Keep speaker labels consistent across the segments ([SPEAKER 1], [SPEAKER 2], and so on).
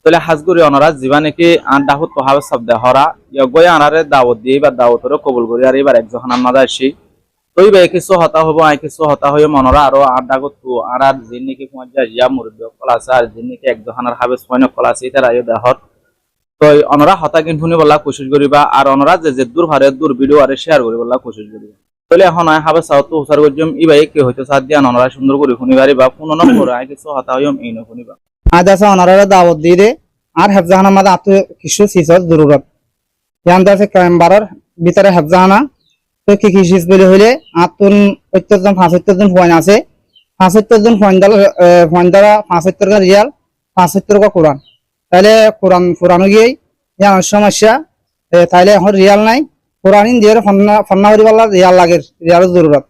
[SPEAKER 1] তাহলে হাজগুড়ি অনারা জীবা নাকি আর দাহুত পহাবে শব্দ হরা ইয়গয় আনারে দাওয়াত দিয়ে বা দাওয়াতরে কবুল করি আর এবার একজন মাদা আসি তই বে কিছু হতা হবো আই কিছু হতা হয়ে মনরা আরো আর দাগত আর জিন নাকি পৌঁছা ইয়া মুরব্বী কলা আছে আর জিন নাকি একজন হাবে ছয়ন কলা আছে এটা রায় দেহর তো অনরা হতা কিন্তু শুনি বলা কোশিশ করিবা আর অনরা যে দূর ভারে দূর ভিডিও আরে শেয়ার করি বলা কোশিশ করিবা তাহলে এখন হাবে সাউ তো উসার গজম ইবাই কি হইতো সাদ দিয়া অনরা সুন্দর করে শুনিবারি বা পুনঃ নম্বর আই কিছু হতা হইম এই ন শুনিবা
[SPEAKER 2] আজ আছে অনারা দাওয়াত দিয়ে দে আর হেফজাহানা মাদা আত কিছু সিসর জরুরত ইয়ান দাসে ক্রাইমবারের ভিতরে হেফজাহানা তো কি কি সিস বলে হইলে আতুন ৭৫ জন ৭৫ জন পয়েন্ট আছে ৭৫ জন পয়েন্ট দ্বারা ৭৫ কা রিয়াল ৭৫ কা কোরআন তাহলে কোরআন পুরানো গিয়ে ইয়ান সমস্যা তাইলে এখন রিয়াল নাই কোরআন দিয়ে ফন্না করিবাল্লা রিয়াল লাগে রিয়ালের জরুরত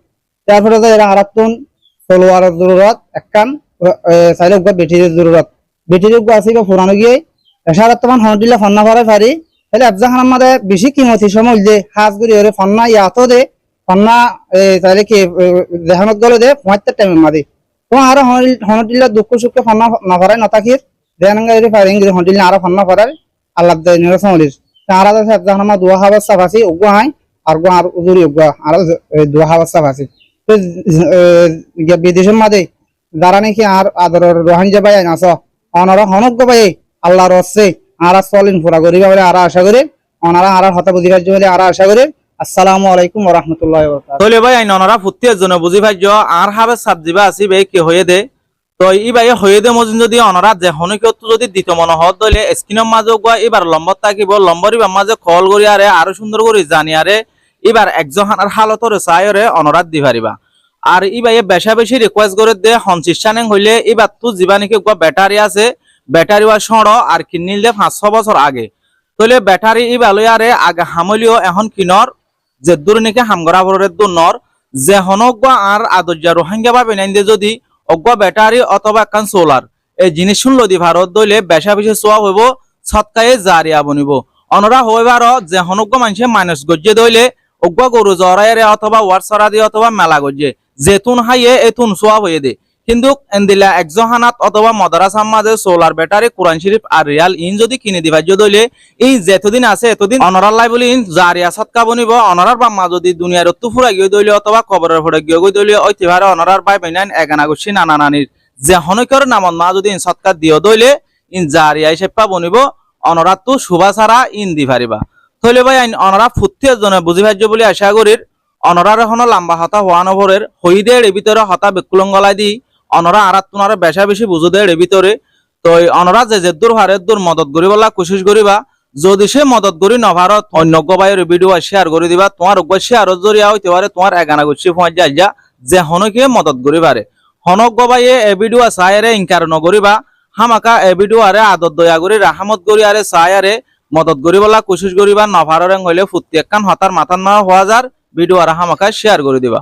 [SPEAKER 2] তারপরে তো এরা আরাতুন তলোয়ারের জরুরত একখান তাইলে বেটির জরুরত বেটির আছে বা পুরানো গিয়ে এসারাত্তমান হনটিলা ফন্না ভরাই পারি তাহলে আফজাহান আমাদের বেশি কিমতি সময় যে হাজগুড়ি ওরে ফন্না ইয়াতো দে ফন্না তাহলে কি দেহানত গলে দে ৭৫ টাইমের মাদি তো আরো হনটিলা দুঃখ সুখে ফন্না না ভরাই নতাকির দেহানঙ্গা এর ফারিং হনটিলা আরো ফন্না ভরাই আল্লাহ দে নিরসমলির তারা আছে আফজাহান আমার দুয়া হাবাসা ফাসি উগা হাই আর গো আর উজুরি উগা আর দুয়া হাবাসা ফাসি তো বিদেশের মাদে যারা নাকি আর আদরের রোহাঙ্গা ভাই আস অনারা হনক ভাই আল্লাহর রসে আরা চলেন পুরা করিবা বলে আরা আশা করি ওনারা আরা হতা বুঝিবার জন্য আরা আশা করি আসসালামু আলাইকুম ওয়া রাহমাতুল্লাহি ওয়া বারাকাতুহু
[SPEAKER 1] তাহলে ভাই আইন ওনারা ফুটিয়ার জন্য বুঝি ভাইজ আর হাবে সাবজিবা আসি ভাই কি হয়ে দে তো ই ভাই হয়ে দে মজিন যদি ওনারা যে হনকে যদি দিত মনে হত দলে স্ক্রিনের মাঝে গয়া এবার লম্বর থাকিব লম্বরিবার মাঝে কল করি আরে আরো সুন্দর করে জানি আরে এবার একজনের হালতরে চাইরে ওনারা দি পারিবা আর ই ভাই বেশা বেশি রিকোয়েস্ট করে দে হনসিস্টানিং হইলে এবার তো জীবানিকে গয়া ব্যাটারি আছে ব্যাটারি ওয়া সড় আর কিনিল দে ৫-৬ বছর আগে তাহলে ব্যাটারি ই ভালো আরে আগে হামলিও এখন কিনর যে দূর নাকি হামগরা বরের দূর যে হনক আর আদর্যা রোহিঙ্গা ভাবে নাইন দে যদি অজ্ঞ ব্যাটারি অথবা একখান সোলার এই জিনিস শুনলো দি ভারত দইলে বেশা বেশি সোয়া হইব ছটকায়ে জারিয়া বনিব অনরা হইবার যে হনক মানুষে মাইনাস গজ্জে দইলে অজ্ঞ গরু জরাইরে অথবা ওয়াটসরা দিয়ে অথবা মেলা গজ্জে যেতুন হাইয়ে এতুন সোয়া হয়ে দে কিন্তু এন্দিলা একজহানাত অথবা মাদ্রাসার মাঝে সোলার ব্যাটারি কোরআন শরীফ আর রিয়াল ইন যদি কিনে দিবা দইলে এই যেতদিন আছে এতদিন অনরার লাই বলি জারিয়া সৎকা বনিব অনরার বাম্মা যদি দুনিয়ার অত্তু ফুরা গিয়ে দইলে অথবা কবরের ফুরা গিয়ে দইলে ঐতিহারে অনরার বাই বাইনাইন এগানা গুছি নানা নানির যে হনকর নামত মা যদি সৎকা দিও দইলে ইন জারিয়া হিসেবে বনিব অনরার তো শুভা ছাড়া ইন দি পারিবা তাহলে ভাই অনরা ফুটিয়ার জন্য বুঝি ভাজ্য বলে আশা করির অনরার এখনো লম্বা হতা হওয়া নভরের হইদের এর ভিতরে হতা বেকুলঙ্গলাই দি অনরা আরাত তুনারে বেশা বেশি বুঝো দেয় এর ভিতরে তো অনরা যে দূর হারের দূর মদত করিবলা কোশিশ করিবা যদি সে মদত করি নভারত অন্য গবাইয়ের ভিডিও শেয়ার করে দিবা তোমার শেয়ার জরিয়া হইতে পারে তোমার এগানা গুছি পৌঁছ যা যে হনকে মদত করিবারে হনক গবাইয়ে এ ভিডিও চাইরে ইনকার নকরিবা হামাকা এ ভিডিও আরে আদত দয়া করি রাহমত করি আরে চাইরে মদত করিবলা কোশিশ করিবা নভাররেং হইলে ফুটি একখান হতার মাথার না হওয়া যার ভিডিও আর হামাকা শেয়ার করে দিবা।